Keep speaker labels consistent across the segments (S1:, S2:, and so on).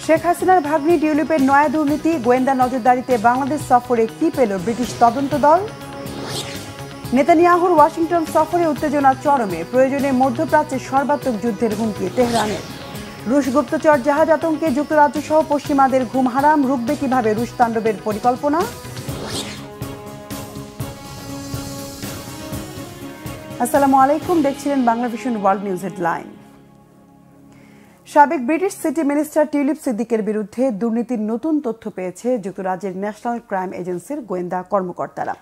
S1: শেখ হাসিনার ভাগ্নি টিউলিপের নয়া দুর্নীতি, গোয়েন্দা নজরদারিতে বাংলাদেশ সফরে কি পেল ব্রিটিশ তদন্ত দল? নেতানিয়াহুর ওয়াশিংটন সফরে উত্তেজনা চরমে, প্রয়োজনে মধ্যপ্রাচ্যে সর্বাত্মক যুদ্ধের হুমকি তেহরানের। রুশ গুপ্তচর জাহাজ আতঙ্কে যুক্তরাজ্য সহ পশ্চিমাদের ঘুম হারাম, রুখবে কিভাবে রুশ তাণ্ডবের পরিকল্পনা? আসসালামু আলাইকুম, দেখছিলেন Bangla vision world news headline. সাবেক ব্রিটিশ সিটি মিনিস্টার টিউলিপ সিদ্দিকের বিরুদ্ধে দুর্নীতির নতুন তথ্য পেয়েছে যুক্তরাজ্যের ন্যাশনাল ক্রাইম এজেন্সির গোয়েন্দা কর্মকর্তারা।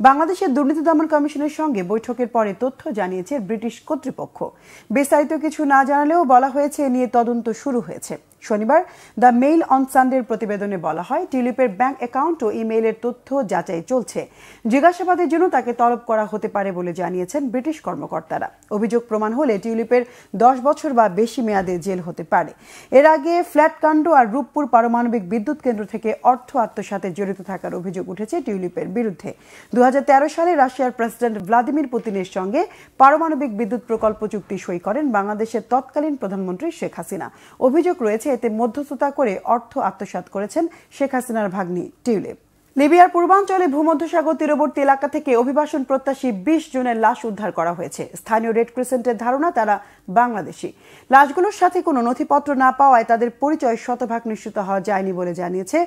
S1: বাংলাদেশের দুর্নীতি দমন কমিশনের সঙ্গে বৈঠকের পরে তথ্য জানিয়েছে ব্রিটিশ কর্তৃপক্ষ। বিস্তারিত কিছু না জানালেও বলা হয়েছে এ নিয়ে তদন্ত শুরু হয়েছে। শনিবার দ্য মেইল অন সানডের প্রতিবেদনে বলা হয়, টিউলিপের ব্যাংক অ্যাকাউন্ট ও ইমেইলের তথ্য যাচাই চলছে। জিজ্ঞাসাবাদের জন্য তাকে তলব করা হতে পারে বলে জানিয়েছেন ব্রিটিশ কর্মকর্তারা। অভিযোগ প্রমাণ হলে টিউলিপের 10 বছর বা বেশি মেয়াদে জেল হতে পারে। এর আগে ফ্ল্যাট কাণ্ড আর রূপপুর পারমাণবিক বিদ্যুৎ কেন্দ্র থেকে অর্থ আত্মসাতে জড়িত থাকার অভিযোগ উঠেছে টিউলিপের বিরুদ্ধে। 2013 সালে রাশিয়ার প্রেসিডেন্ট ভ্লাদিমির পুতিনের সঙ্গে পারমাণবিক বিদ্যুৎ প্রকল্প চুক্তি সই করেন বাংলাদেশের তৎকালীন প্রধানমন্ত্রী শেখ হাসিনা। অভিযোগ রয়েছে এতে মধ্যস্থতা করে অর্থ আত্মসাৎ করেছেন শেখ হাসিনার ভাগ্নি টিউলিপ। লিবিয়ার পূর্বাঞ্চলে ভূমধ্যসাগর তীরবর্তী এলাকা থেকে অভিবাসন প্রত্যাশী 20 জনের লাশ উদ্ধার করা হয়েছে। স্থানীয় রেড ক্রিসেন্টের ধারণা তারা বাংলাদেশি। লাশগুলোর সাথে কোনো নথিপত্র না পাওয়ায় তাদের পরিচয় শতভাগ নিশ্চিত হওয়া যায়নি বলে জানিয়েছে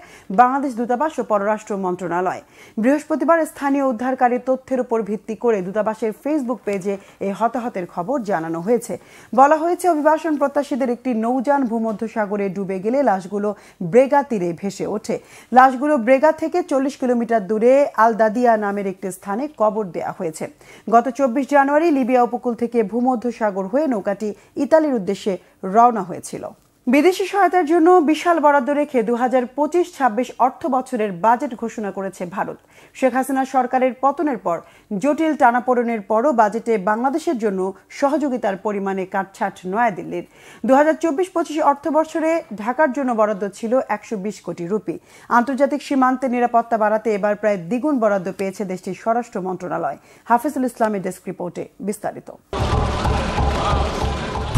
S1: বাংলাদেশ দূতাবাস ও পররাষ্ট্র মন্ত্রণালয়। বৃহস্পতিবার স্থানীয় উদ্ধারকারী তথ্যের উপর ভিত্তি করে দূতাবাসের ফেসবুক পেজে এই হতাহতের খবর জানানো হয়েছে। বলা হয়েছে, অভিবাসন প্রত্যাশীদের একটি নৌযান ভূমধ্যসাগরে ডুবে গেলে লাশগুলো ব্রেগা তীরে ভেসে ওঠে। লাশগুলো ব্রেগা থেকে 40 কিলোমিটার দূরে আল দাদিয়া নামের একটি স্থানে কবর দেওয়া হয়েছে। গত 24 জানুয়ারি লিবিয়া উপকূল থেকে ভূমধ্যসাগর হয়ে নৌকাটি ইতালির উদ্দেশ্যে রওনা হয়েছিল। বিদেশি সহায়তার জন্য বিশাল বরাদ্দ রেখে 2025-26 অর্থ বছরের বাজেট ঘোষণা করেছে ভারত। শেখ হাসিনা সরকারের পতনের পর জটিল টানাপোড়েনের পরও বাজেটে বাংলাদেশের জন্য সহযোগিতার পরিমাণে কাটছাট নয়াদিল্লির। 2024-25 অর্থ বছরে ঢাকার জন্য বরাদ্দ ছিল 120 কোটি রুপি। আন্তর্জাতিক সীমান্তের নিরাপত্তা বাড়াতে এবার প্রায় দ্বিগুণ বরাদ্দ পেয়েছে দেশটির স্বরাষ্ট্র মন্ত্রণালয়। হাফিজুল ইসলামের ডেস্ক রিপোর্টে বিস্তারিত।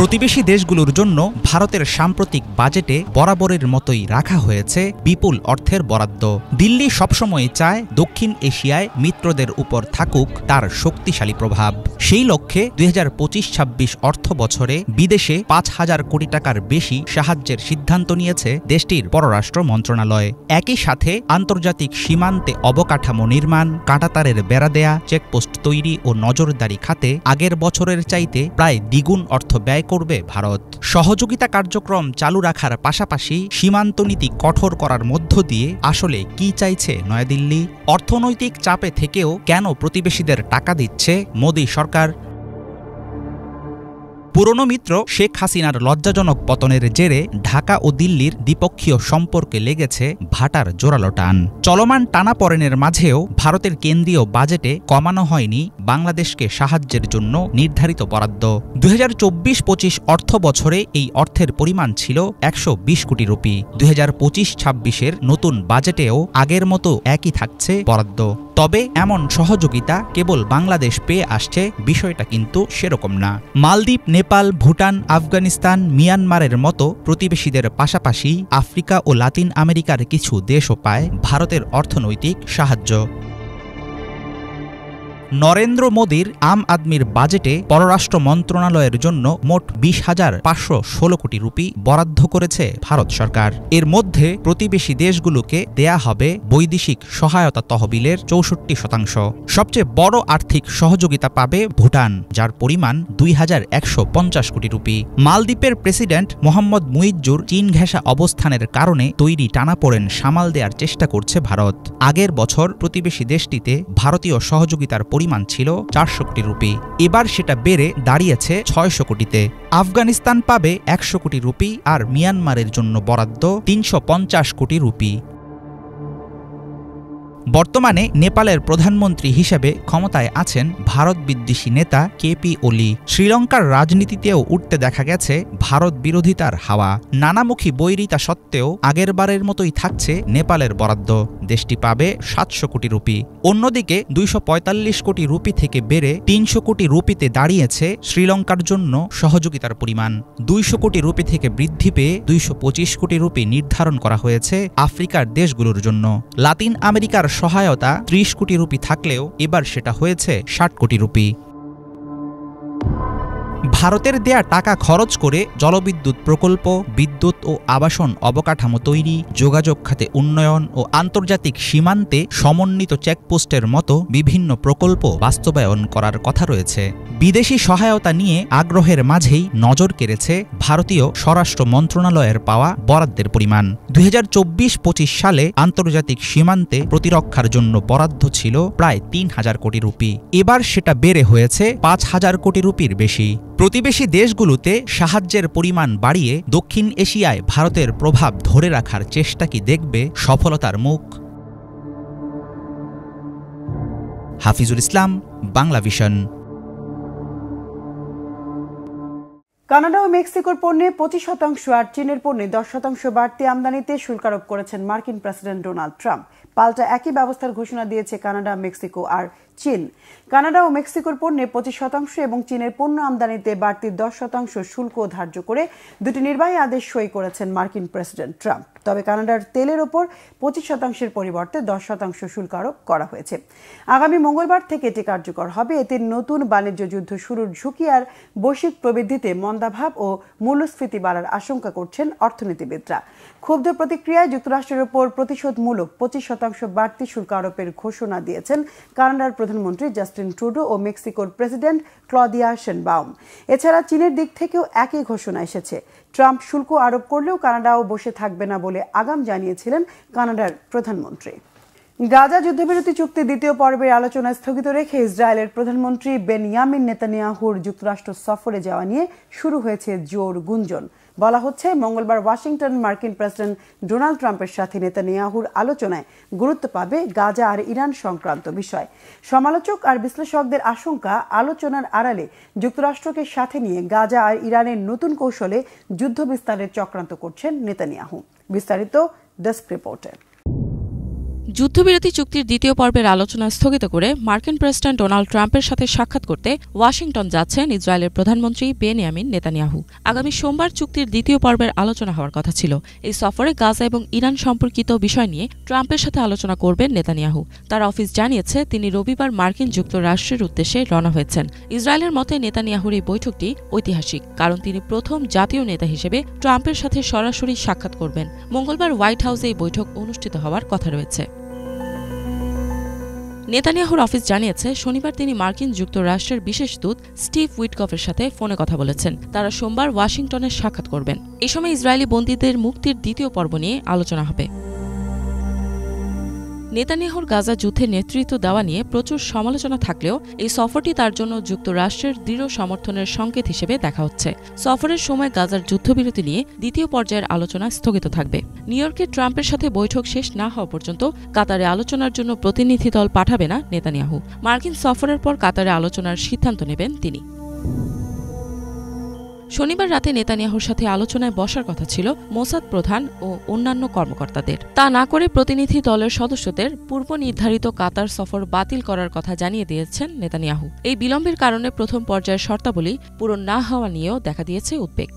S2: প্রতিবেশী দেশগুলোর জন্য ভারতের সাম্প্রতিক বাজেটে বরাবরের মতোই রাখা হয়েছে বিপুল অর্থের বরাদ্দ। দিল্লি সবসময় চায় দক্ষিণ এশিয়ায় মিত্রদের উপর থাকুক তার শক্তিশালী প্রভাব। সেই লক্ষ্যে 2025-26 অর্থ বছরে বিদেশে 5,000 কোটি টাকার বেশি সাহায্যের সিদ্ধান্ত নিয়েছে দেশটির পররাষ্ট্র মন্ত্রণালয়। একই সাথে আন্তর্জাতিক সীমান্তে অবকাঠামো নির্মাণ, কাঁটাতারের বেড়া দেয়া, চেকপোস্ট তৈরি ও নজরদারি খাতে আগের বছরের চাইতে প্রায় দ্বিগুণ অর্থ ব্যয় করবে ভারত। সহযোগিতা কার্যক্রম চালু রাখার পাশাপাশি সীমান্ত নীতি কঠোর করার মধ্য দিয়ে আসলে কি চাইছে নয়াদিল্লি? অর্থনৈতিক চাপে থেকেও কেন প্রতিবেশীদের টাকা দিচ্ছে মোদি সরকার? পুরনো মিত্র শেখ হাসিনার লজ্জাজনক পতনের জেরে ঢাকা ও দিল্লির দ্বিপক্ষীয় সম্পর্কে লেগেছে ভাটার জোরালো টান। চলমান টানাপোড়েনের মাঝেও ভারতের কেন্দ্রীয় বাজেটে কমানো হয়নি বাংলাদেশকে সাহায্যের জন্য নির্ধারিত বরাদ্দ। 2024-25 অর্থ বছরে এই অর্থের পরিমাণ ছিল 120 কোটি রুপি। 2025-26 নতুন বাজেটেও আগের মতো একই থাকছে বরাদ্দ। তবে এমন সহযোগিতা কেবল বাংলাদেশ পেয়ে আসছে বিষয়টা কিন্তু সেরকম না। মালদ্বীপ, নেপাল, ভুটান, আফগানিস্তান, মিয়ানমারের মতো প্রতিবেশীদের পাশাপাশি আফ্রিকা ও লাতিন আমেরিকার কিছু দেশও পায় ভারতের অর্থনৈতিক সাহায্য। নরেন্দ্র মোদীর আম আদমির বাজেটে পররাষ্ট্র মন্ত্রণালয়ের জন্য মোট 20,516 কোটি রুপি বরাদ্দ করেছে ভারত সরকার। এর মধ্যে প্রতিবেশী দেশগুলোকে দেয়া হবে বৈদেশিক সহায়তা তহবিলের 64%। সবচেয়ে বড় আর্থিক সহযোগিতা পাবে ভুটান, যার পরিমাণ 2,150 কোটি রুপি। মালদ্বীপের প্রেসিডেন্ট মোহাম্মদ মুইজ্জুর চীন ঘেঁষা অবস্থানের কারণে তৈরি টানাপোড়েন সামাল দেওয়ার চেষ্টা করছে ভারত। আগের বছর প্রতিবেশী দেশটিতে ভারতীয় সহযোগিতার পরিমাণ ছিল 400 কোটি রুপি। এবার সেটা বেড়ে দাঁড়িয়েছে 600 কোটিতে। আফগানিস্তান পাবে 100 কোটি রুপি আর মিয়ানমারের জন্য বরাদ্দ 350 কোটি রুপি। বর্তমানে নেপালের প্রধানমন্ত্রী হিসেবে ক্ষমতায় আছেন ভারত বিদ্বেষী নেতা কেপি ওলি। শ্রীলঙ্কার রাজনীতিতেও উঠতে দেখা গেছে ভারত বিরোধিতার হাওয়া। নানামুখী বৈরিতা সত্ত্বেও আগেরবারের মতোই থাকছে নেপালের বরাদ্দ। দেশটি পাবে 700 কোটি রুপি। অন্যদিকে 245 কোটি রুপি থেকে বেড়ে 300 কোটি রুপিতে দাঁড়িয়েছে শ্রীলঙ্কার জন্য সহযোগিতার পরিমাণ। 200 কোটি রুপি থেকে বৃদ্ধি পেয়ে 225 কোটি রুপি নির্ধারণ করা হয়েছে আফ্রিকার দেশগুলোর জন্য। লাতিন আমেরিকার সহায়তা 30 কোটি রুপি থাকলেও এবার সেটা হয়েছে 60 কোটি রুপি। ভারতের দেয়া টাকা খরচ করে জলবিদ্যুৎ প্রকল্প, বিদ্যুৎ ও আবাসন অবকাঠামো তৈরি, যোগাযোগ খাতে উন্নয়ন ও আন্তর্জাতিক সীমান্তে সমন্বিত চেকপোস্টের মতো বিভিন্ন প্রকল্প বাস্তবায়ন করার কথা রয়েছে। বিদেশি সহায়তা নিয়ে আগ্রহের মাঝেই নজর কেড়েছে ভারতীয় স্বরাষ্ট্র মন্ত্রণালয়ের পাওয়া বরাদ্দের পরিমাণ। 2024-25 সালে আন্তর্জাতিক সীমান্তে প্রতিরক্ষার জন্য বরাদ্দ ছিল প্রায় 3000 কোটি রুপি। এবার সেটা বেড়ে হয়েছে 5000 কোটি রুপির বেশি। প্রতিবেশী দেশগুলোতে সাহায্যের পরিমাণ বাড়িয়ে দক্ষিণ এশিয়ায় ভারতের প্রভাব ধরে রাখার চেষ্টা কি দেখবে সফলতার মুখ? হাফিজুল ইসলাম, বাংলা ভিশন।
S1: কানাডা ও মেক্সিকোর পণ্যে 25% আর চীনের পণ্যে 10% বাড়তি আমদানিতে শুল্ক আরোপ করেছেন মার্কিন প্রেসিডেন্ট ডোনাল্ড ট্রাম্প। পাল্টা একই ব্যবস্থার ঘোষণা দিয়েছে কানাডা, মেক্সিকো আর চীন। কানাডা ও মেক্সিকোর পণ্যে 25% এবং চীনের পণ্য আমদানিতে বাড়তি 10% শুল্ক ধার্য করে দুটি নির্বাহী আদেশ সই করেছেন মার্কিন প্রেসিডেন্ট ট্রাম্প। তবে কানাডার তেলের ওপর 25%-এর পরিবর্তে 10% শুল্ক আরোপ করা হয়েছে। আগামী মঙ্গলবার থেকে এটি কার্যকর হবে। এতে নতুন বাণিজ্য যুদ্ধ শুরুর ঝুঁকি আর বৈশ্বিক প্রবৃদ্ধিতে মন্দাভাব ও মূল্যস্ফীতি বাড়ার আশঙ্কা করছেন অর্থনীতিবিদরা। ক্ষুব্ধ প্রতিক্রিয়ায় যুক্তরাষ্ট্রের ওপর প্রতিশোধমূলক 25% বাড়তি শুল্ক আরোপের ঘোষণা দিয়েছেন কানাডার প্রধানমন্ত্রী জাস্টিন ট্রুডো ও মেক্সিকোর প্রেসিডেন্ট ক্লদিয়া শেনবাউম। এছাড়া চীনের দিক থেকেও একই ঘোষণা এসেছে। ট্রাম্প শুল্ক আরোপ করলেও কানাডাও বসে থাকবে না বলে আগাম জানিয়েছিলেন কানাডার প্রধানমন্ত্রী। গাজা যুদ্ধবিরতি চুক্তি দ্বিতীয় পর্বের আলোচনা স্থগিত রেখে ইসরায়েলের প্রধানমন্ত্রী বেনিয়ামিন নেতানিয়াহুর যুক্তরাষ্ট্র সফরে যাওয়া নিয়ে শুরু হয়েছে জোর গুঞ্জন। বলা হচ্ছে মঙ্গলবার ওয়াশিংটন মার্কিন প্রেসিডেন্ট ডোনাল্ড ট্রাম্পের সাথে নেতানিয়াহুর আলোচনায় গুরুত্ব পাবে গাজা আর ইরান সংক্রান্ত বিষয়। সমালোচক আর বিশ্লেষকদের আশঙ্কা, আলোচনার আড়ালে যুক্তরাষ্ট্রকে সাথে নিয়ে গাজা আর ইরানের নতুন কৌশলে যুদ্ধ বিস্তারের চক্রান্ত করছেন নেতানিয়াহু। বিস্তারিত ডেস্ক রিপোর্টে।
S3: যুদ্ধবিরতি চুক্তির দ্বিতীয় পর্বের আলোচনা স্থগিত করে মার্কিন প্রেসিডেন্ট ডোনাল্ড ট্রাম্পের সাথে সাক্ষাৎ করতে ওয়াশিংটন যাচ্ছেন ইসরায়েলের প্রধানমন্ত্রী বেনিয়ামিন নেতানিয়াহু। আগামী সোমবার চুক্তির দ্বিতীয় পর্বের আলোচনা হওয়ার কথা ছিল। এই সফরে গাজা এবং ইরান সম্পর্কিত বিষয় নিয়ে ট্রাম্পের সাথে আলোচনা করবেন নেতানিয়াহু। তার অফিস জানিয়েছে তিনি রবিবার মার্কিন যুক্তরাষ্ট্রের উদ্দেশ্যে রওনা হয়েছেন। ইসরায়েলের মতে নেতানিয়াহুর এই বৈঠকটি ঐতিহাসিক, কারণ তিনি প্রথম জাতীয় নেতা হিসেবে ট্রাম্পের সাথে সরাসরি সাক্ষাৎ করবেন। মঙ্গলবার হোয়াইট হাউসে এই বৈঠক অনুষ্ঠিত হওয়ার কথা রয়েছে। নেতানিয়াহুর অফিস জানিয়েছে শনিবার তিনি মার্কিন যুক্তরাষ্ট্রের বিশেষ দূত স্টিভ উইটকফের সাথে ফোনে কথা বলেছেন। তারা সোমবার ওয়াশিংটনে সাক্ষাৎ করবেন। এই সময় ইসরায়েলি বন্দীদের মুক্তির দ্বিতীয় পর্ব নিয়ে আলোচনা হবে। নেতানিয়াহুর গাজা যুদ্ধের নেতৃত্ব দেওয়া নিয়ে প্রচুর সমালোচনা থাকলেও এই সফরটি তার জন্য যুক্তরাষ্ট্রের দৃঢ় সমর্থনের সংকেত হিসেবে দেখা হচ্ছে। সফরের সময় গাজার যুদ্ধবিরতি নিয়ে দ্বিতীয় পর্যায়ের আলোচনা স্থগিত থাকবে। নিউ ইয়র্কে ট্রাম্পের সাথে বৈঠক শেষ না হওয়া পর্যন্ত কাতারে আলোচনার জন্য প্রতিনিধি দল পাঠাবে না নেতানিয়াহু। মার্কিন সফরের পর কাতারে আলোচনার সিদ্ধান্ত নেবেন তিনি। শনিবার রাতে নেতানিয়াহুর সাথে আলোচনায় বসার কথা ছিল মোসাদ প্রধান ও অন্যান্য কর্মকর্তাদের। তা না করে প্রতিনিধি দলের সদস্যদের পূর্ব নির্ধারিত কাতার সফর বাতিল করার কথা জানিয়ে দিয়েছেন নেতানিয়াহু। এই বিলম্বের কারণে প্রথম পর্যায়ের শর্তাবলী পূরণ না হওয়া নিয়েও দেখা দিয়েছে উদ্বেগ।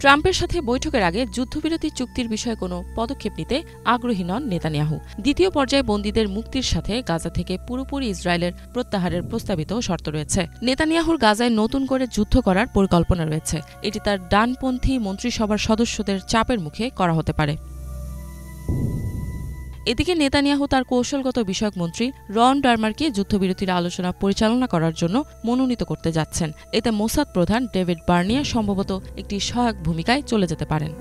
S3: ট্রাম্পের সাথে বৈঠকের আগে যুদ্ধবিরতি চুক্তির বিষয়ে কোনো পদক্ষেপ নিতে আগ্রহী নন নেতানিয়াহু। দ্বিতীয় পর্যায়ে বন্দীদের মুক্তির সাথে গাজা থেকে পুরোপুরি ইসরায়েলের প্রত্যাহারের প্রস্তাবিত শর্ত রয়েছে। নেতানিয়াহুর গাজায় নতুন করে যুদ্ধ করার পরিকল্পনা রয়েছে। এটি তার ডানপন্থী মন্ত্রিসভার সদস্যদের চাপের মুখে করা হতে পারে। এদিকে নেতানিয়াহু তার কৌশলগত বিষয়ক মন্ত্রী রন ডারমারকে যুদ্ধবিরতির আলোচনা পরিচালনা করার জন্য মনোনীত করতে যাচ্ছেন। এতে মোসাদ প্রধান ডেভিড বার্নিয়া সম্ভবত একটি সহায়ক ভূমিকায় চলে যেতে পারেন।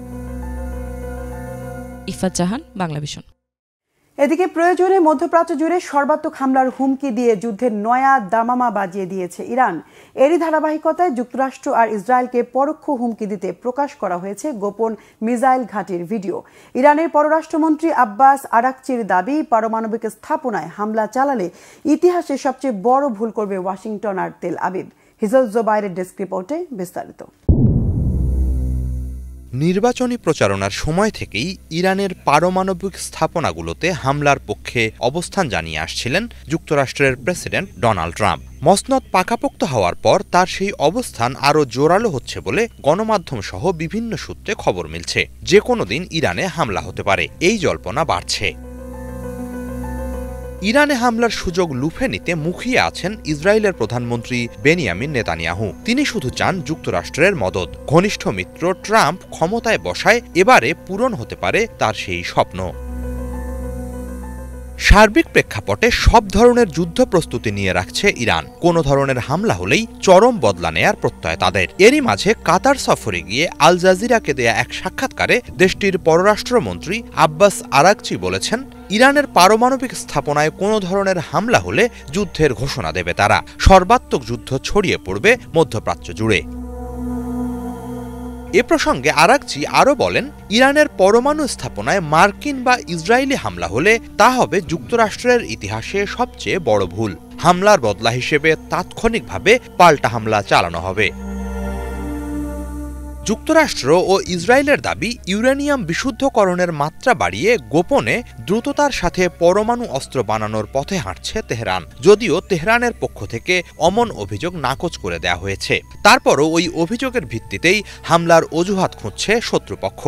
S3: ইফাত জাহান, বাংলা ভিশন।
S1: এদিকে প্রয়োজনে মধ্যপ্রাচ্য জুড়ে সর্বাত্মক হামলার হুমকি দিয়ে যুদ্ধের নয়া দামামা বাজিয়ে দিয়েছে ইরান। এরই ধারাবাহিকতায় যুক্তরাষ্ট্র আর ইসরায়েলকে পরোক্ষ হুমকি দিতে প্রকাশ করা হয়েছে গোপন মিসাইল ঘাঁটির ভিডিও। ইরানের পররাষ্ট্রমন্ত্রী আব্বাস আরাকচির দাবি, পারমাণবিক স্থাপনায় হামলা চালালে ইতিহাসে সবচেয়ে বড় ভুল করবে ওয়াশিংটন আর তেল আবিব। হিজল জোবাইরের ডেস্ক রিপোর্টে বিস্তারিত।
S4: নির্বাচনী প্রচারণার সময় থেকেই ইরানের পারমাণবিক স্থাপনাগুলোতে হামলার পক্ষে অবস্থান জানিয়ে আসছিলেন যুক্তরাষ্ট্রের প্রেসিডেন্ট ডোনাল্ড ট্রাম্প। মসনদ পাকাপোক্ত হওয়ার পর তার সেই অবস্থান আরও জোরালো হচ্ছে বলে গণমাধ্যম সহ বিভিন্ন সূত্রে খবর মিলছে। যে কোনো দিন ইরানে হামলা হতে পারে, এই জল্পনা বাড়ছে। ইরানে হামলার সুযোগ লুফে নিতে মুখিয়ে আছেন ইসরায়েলের প্রধানমন্ত্রী বেনিয়ামিন নেতানিয়াহু। তিনি শুধু চান যুক্তরাষ্ট্রের মদদ। ঘনিষ্ঠ মিত্র ট্রাম্প ক্ষমতায় বসায় এবারে পূরণ হতে পারে তার সেই স্বপ্ন। সার্বিক প্রেক্ষাপটে সব ধরনের যুদ্ধ প্রস্তুতি নিয়ে রাখছে ইরান। কোনো ধরনের হামলা হলেই চরম বদলা নেয়ার প্রত্যয় তাদের। এরই মাঝে কাতার সফরে গিয়ে আল জাজিরাকে দেয়া এক সাক্ষাৎকারে দেশটির পররাষ্ট্রমন্ত্রী আব্বাস আরাকচি বলেছেন, ইরানের পারমাণবিক স্থাপনায় কোনো ধরনের হামলা হলে যুদ্ধের ঘোষণা দেবে তারা। সর্বাত্মক যুদ্ধ ছড়িয়ে পড়বে মধ্যপ্রাচ্য জুড়ে। এ প্রসঙ্গে আরাকচি আরও বলেন, ইরানের পরমাণু স্থাপনায় মার্কিন বা ইসরায়েলি হামলা হলে তা হবে যুক্তরাষ্ট্রের ইতিহাসে সবচেয়ে বড় ভুল। হামলার বদলা হিসেবে তাৎক্ষণিকভাবে পাল্টা হামলা চালানো হবে। যুক্তরাষ্ট্র ও ইসরায়েলের দাবি, ইউরেনিয়াম বিশুদ্ধকরণের মাত্রা বাড়িয়ে গোপনে দ্রুততার সাথে পরমাণু অস্ত্র বানানোর পথে হাঁটছে তেহরান। যদিও তেহরানের পক্ষ থেকে অমন অভিযোগ নাকচ করে দেয়া হয়েছে, তারপরও ওই অভিযোগের ভিত্তিতেই হামলার অজুহাত খুঁজছে শত্রুপক্ষ।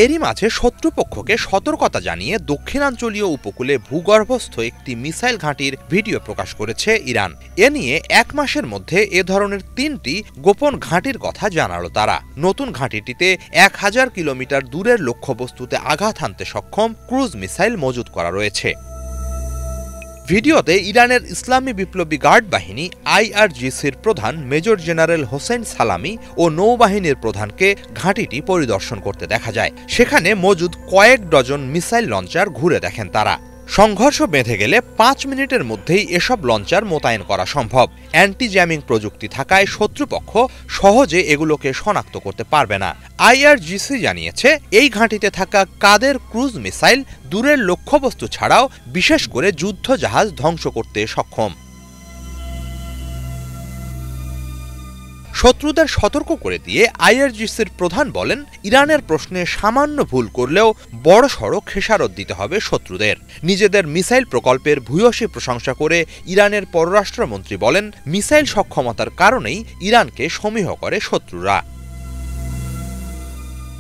S4: এরই মাঝে শত্রুপক্ষকে সতর্কতা জানিয়ে দক্ষিণাঞ্চলীয় উপকূলে ভূগর্ভস্থ একটি মিসাইল ঘাঁটির ভিডিও প্রকাশ করেছে ইরান। এ নিয়ে 1 মাসের মধ্যে এ ধরনের 3টি গোপন ঘাঁটির কথা জানালো তারা। নতুন ঘাঁটিটিতে 1000 কিলোমিটার দূরের লক্ষ্যবস্তুতে আঘাত হানতে সক্ষম ক্রুজ মিসাইল মজুত করা রয়েছে। ভিডিওতে ইরানের ইসলামী বিপ্লবী গার্ড বাহিনী IRGCর প্রধান মেজর জেনারেল হোসেন সালামি ও নৌবাহিনীর প্রধানকে ঘাঁটিটি পরিদর্শন করতে দেখা যায়। সেখানে মজুদ কয়েক ডজন মিসাইল লঞ্চার ঘুরে দেখেন তারা। সংঘর্ষ বেঁধে গেলে 5 মিনিটের মধ্যেই এসব লঞ্চার মোতায়েন করা সম্ভব। অ্যান্টি জ্যামিং প্রযুক্তি থাকায় শত্রুপক্ষ সহজে এগুলোকে শনাক্ত করতে পারবে না। IRGC জানিয়েছে, এই ঘাঁটিতে থাকা কাদের ক্রুজ মিসাইল দূরের লক্ষ্যবস্তু ছাড়াও বিশেষ করে যুদ্ধ জাহাজ ধ্বংস করতে সক্ষম। শত্রুদের সতর্ক করে দিয়ে IRGCর প্রধান বলেন, ইরানের প্রশ্নে সামান্য ভুল করলেও বড়সড় খেসারত দিতে হবে শত্রুদের। নিজেদের মিসাইল প্রকল্পের ভূয়সী প্রশংসা করে ইরানের পররাষ্ট্রমন্ত্রী বলেন, মিসাইল সক্ষমতার কারণেই ইরানকে সমীহ করে শত্রুরা।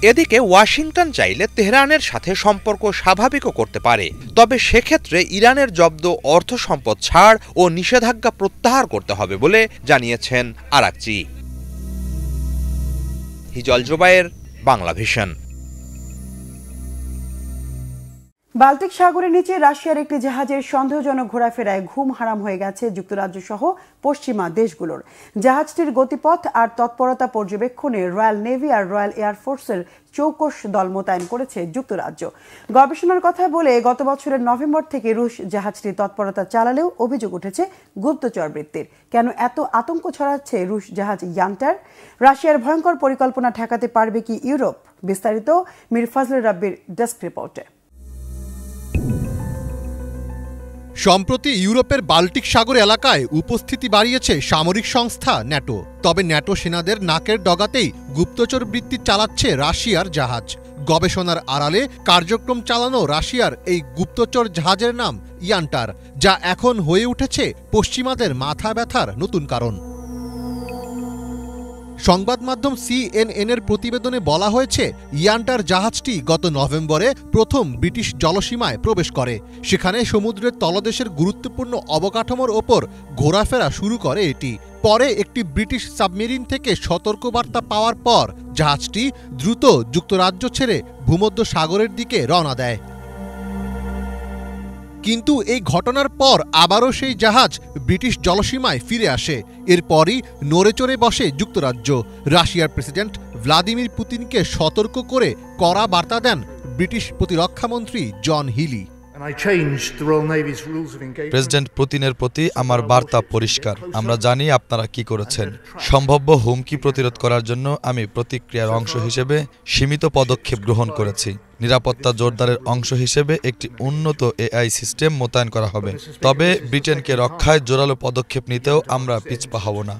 S4: এদিকে ওয়াশিংটন চাইলে তেহরানের সাথে সম্পর্ক স্বাভাবিকও করতে পারে, তবে সেক্ষেত্রে ইরানের জব্দ অর্থ সম্পদ ছাড় ও নিষেধাজ্ঞা প্রত্যাহার করতে হবে বলে জানিয়েছেন Araghchi. Hijol Jobayer, Bangla Vision.
S1: Baltic সাগরের নিচে রাশিয়ার একটি জাহাজের সন্দেহজনক ঘোরাফেরায় ঘুম হারাম হয়ে গেছে যুক্তরাজ্য সহ পশ্চিমা দেশগুলোর। জাহাজটির গতিপথ আর তৎপরতা পর্যবেক্ষণে রয়্যাল নেভি আর রয়্যাল এয়ারফোর্সের চৌকস দল মোতায়েন করেছে যুক্তরাজ্য। গবেষণার কথা বলে গত বছরের নভেম্বর থেকে রুশ জাহাজটি তৎপরতা চালালেও অভিযোগ উঠেছে গুপ্তচর বৃত্তির। কেন এত আতঙ্ক ছড়াচ্ছে রুশ জাহাজ ইয়ান্টার? রাশিয়ার ভয়ঙ্কর পরিকল্পনা ঠেকাতে পারবে কি ইউরোপ? বিস্তারিত মীর ফজলে রাব্বির ডেস্ক রিপোর্টে।
S5: সম্প্রতি ইউরোপের বাল্টিক সাগর এলাকায় উপস্থিতি বাড়িয়েছে সামরিক সংস্থা ন্যাটো। তবে ন্যাটো সেনাদের নাকের ডগাতেই গুপ্তচর বৃত্তি চালাচ্ছে রাশিয়ার জাহাজ। গবেষণার আড়ালে কার্যক্রম চালানো রাশিয়ার এই গুপ্তচর জাহাজের নাম ইয়ান্টার, যা এখন হয়ে উঠেছে পশ্চিমাদের মাথা ব্যথার নতুন কারণ। সংবাদ মাধ্যম CNN এর প্রতিবেদনে বলা হয়েছে, ইয়ান্টার জাহাজটি গত নভেম্বরে প্রথম ব্রিটিশ জলসীমায় প্রবেশ করে। সেখানে সমুদ্রের তলদেশের গুরুত্বপূর্ণ অবকাঠামোর ওপর ঘোরাফেরা শুরু করে এটি। পরে একটি ব্রিটিশ সাবমেরিন থেকে সতর্কবার্তা পাওয়ার পর জাহাজটি দ্রুত যুক্তরাজ্য ছেড়ে ভূমধ্য সাগরের দিকে রওনা দেয়। কিন্তু এই ঘটনার পর আবারও সেই জাহাজ ব্রিটিশ জলসীমায় ফিরে আসে। এরপরই নড়েচড়ে বসে যুক্তরাজ্য। রাশিয়ার প্রেসিডেন্ট ভ্লাদিমির পুতিনকে সতর্ক করে কড়া বার্তা দেন ব্রিটিশ প্রতিরক্ষামন্ত্রী জন হিলি।
S6: প্রেসিডেন্ট পুতিনের প্রতি আমার বার্তা পরিষ্কার। আমরা জানি আপনারা কি করেছেন। সম্ভাব্য হুমকি প্রতিরোধ করার জন্য আমি প্রতিক্রিয়ার অংশ হিসেবে সীমিত পদক্ষেপ গ্রহণ করেছি। নিরাপত্তা জোরদারের অংশ হিসেবে একটি উন্নত এআই সিস্টেম মোতায়েন করা হবে। তবে ব্রিটেনকে রক্ষায় জোরালো পদক্ষেপ নিতেও আমরা পিছপা হব না।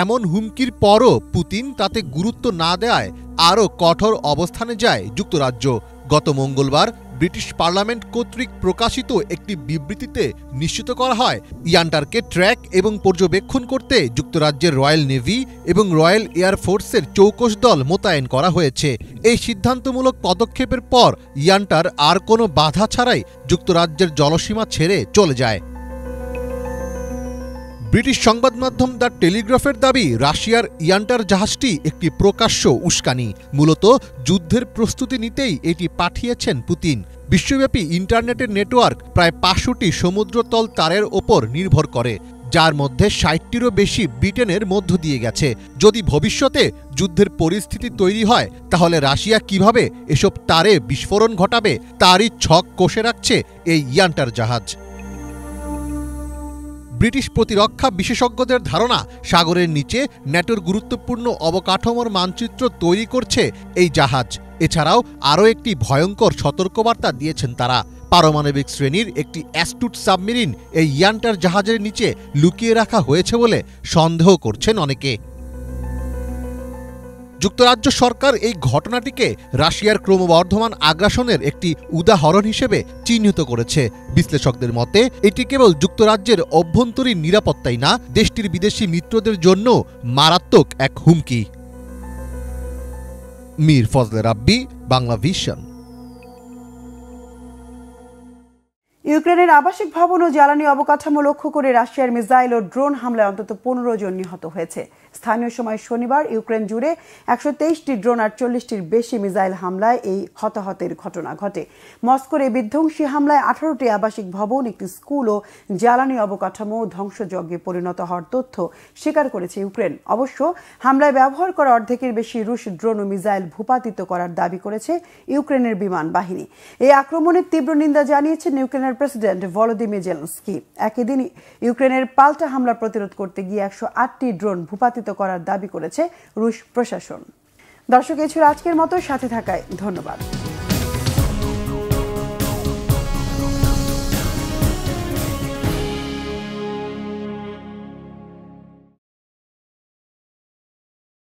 S5: এমন হুমকির পরও পুতিন তাতে গুরুত্ব না দেওয়ায় আরও কঠোর অবস্থানে যায় যুক্তরাজ্য। গত মঙ্গলবার ব্রিটিশ পার্লামেন্ট কর্তৃক প্রকাশিত একটি বিবৃতিতে নিশ্চিত করা হয় ইয়ান্টারকে ট্র্যাক এবং পর্যবেক্ষণ করতে যুক্তরাজ্যের রয়্যাল নেভি এবং রয়্যাল এয়ার ফোর্সের চৌকস দল মোতায়েন করা হয়েছে। এই সিদ্ধান্তমূলক পদক্ষেপের পর ইয়ান্টার আর কোনো বাধা ছাড়াই যুক্তরাজ্যের জলসীমা ছেড়ে চলে যায়। ব্রিটিশ সংবাদ মাধ্যম দ্য টেলিগ্রাফের দাবি, রাশিয়ার ইয়ান্টার জাহাজটি একটি প্রকাশ্য উস্কানি। মূলত যুদ্ধের প্রস্তুতি নিতেই এটি পাঠিয়েছেন পুতিন। বিশ্বব্যাপী ইন্টারনেটের নেটওয়ার্ক প্রায় ৫০০টি সমুদ্রতল তারের ওপর নির্ভর করে, যার মধ্যে ৬০টিরও বেশি ব্রিটেনের মধ্য দিয়ে গেছে। যদি ভবিষ্যতে যুদ্ধের পরিস্থিতি তৈরি হয়, তাহলে রাশিয়া কিভাবে এসব তারে বিস্ফোরণ ঘটাবে তারই ছক কষে রাখছে এই ইয়ান্টার জাহাজ। ব্রিটিশ প্রতিরক্ষা বিশেষজ্ঞদের ধারণা, সাগরের নিচে ন্যাটোর গুরুত্বপূর্ণ অবকাঠামোর মানচিত্র তৈরি করছে এই জাহাজ। এছাড়াও আরও একটি ভয়ঙ্কর সতর্কবার্তা দিয়েছেন তারা। পারমাণবিক শ্রেণীর একটি অ্যাস্টুট সাবমেরিন এই ইয়ান্টার জাহাজের নিচে লুকিয়ে রাখা হয়েছে বলে সন্দেহ করছেন অনেকে। যুক্তরাজ্য সরকার এই ঘটনাটিকে রাশিয়ার ক্রমবর্ধমান আগ্রাসনের একটি উদাহরণ হিসেবে চিহ্নিত করেছে। বিশ্লেষকদের মতে এটি কেবল যুক্তরাজ্যের অভ্যন্তরীণ নিরাপত্তাই না, দেশটির বিদেশি মিত্রদের জন্য মারাত্মক এক হুমকি। মীর ফজলে রাব্বি, বাংলা ভিশন।
S1: ইউক্রেনের আবাসিক ভবন ও জ্বালানি অবকাঠামো লক্ষ্য করে রাশিয়ার মিসাইল ও ড্রোন হামলায় অন্তত ১৫ জন নিহত হয়েছে। স্থানীয় সময় শনিবার ইউক্রেন জুড়ে ১২৩টি ড্রোন আর ৪০টির বেশি মিসাইল হামলায় এই হতাহতের ঘটনা ঘটে। মস্কোর এই বিধ্বংসী হামলায় ১৮টি আবাসিক ভবন, একটি স্কুল ও জ্বালানি অবকাঠামো ধ্বংসযজ্ঞে পরিণত হওয়ার তথ্য স্বীকার করেছে ইউক্রেন। অবশ্য হামলায় ব্যবহার করা অর্ধেকের বেশি রুশ ড্রোন ও মিসাইল ভূপাতিত করার দাবি করেছে ইউক্রেনের বিমান বাহিনী। এই আক্রমণের তীব্র নিন্দা জানিয়েছেন ইউক্রেনের প্রেসিডেন্ট ভলোদিমির জেলেনস্কি। একই দিন ইউক্রেনের পাল্টা হামলা প্রতিরোধ করতে গিয়ে ১০৮টি ড্রোন ভূপাতিত করার দাবি করেছে রুশ প্রশাসন। দর্শক, এই ছিল আজকের মতো, সাথে থাকায় ধন্যবাদ।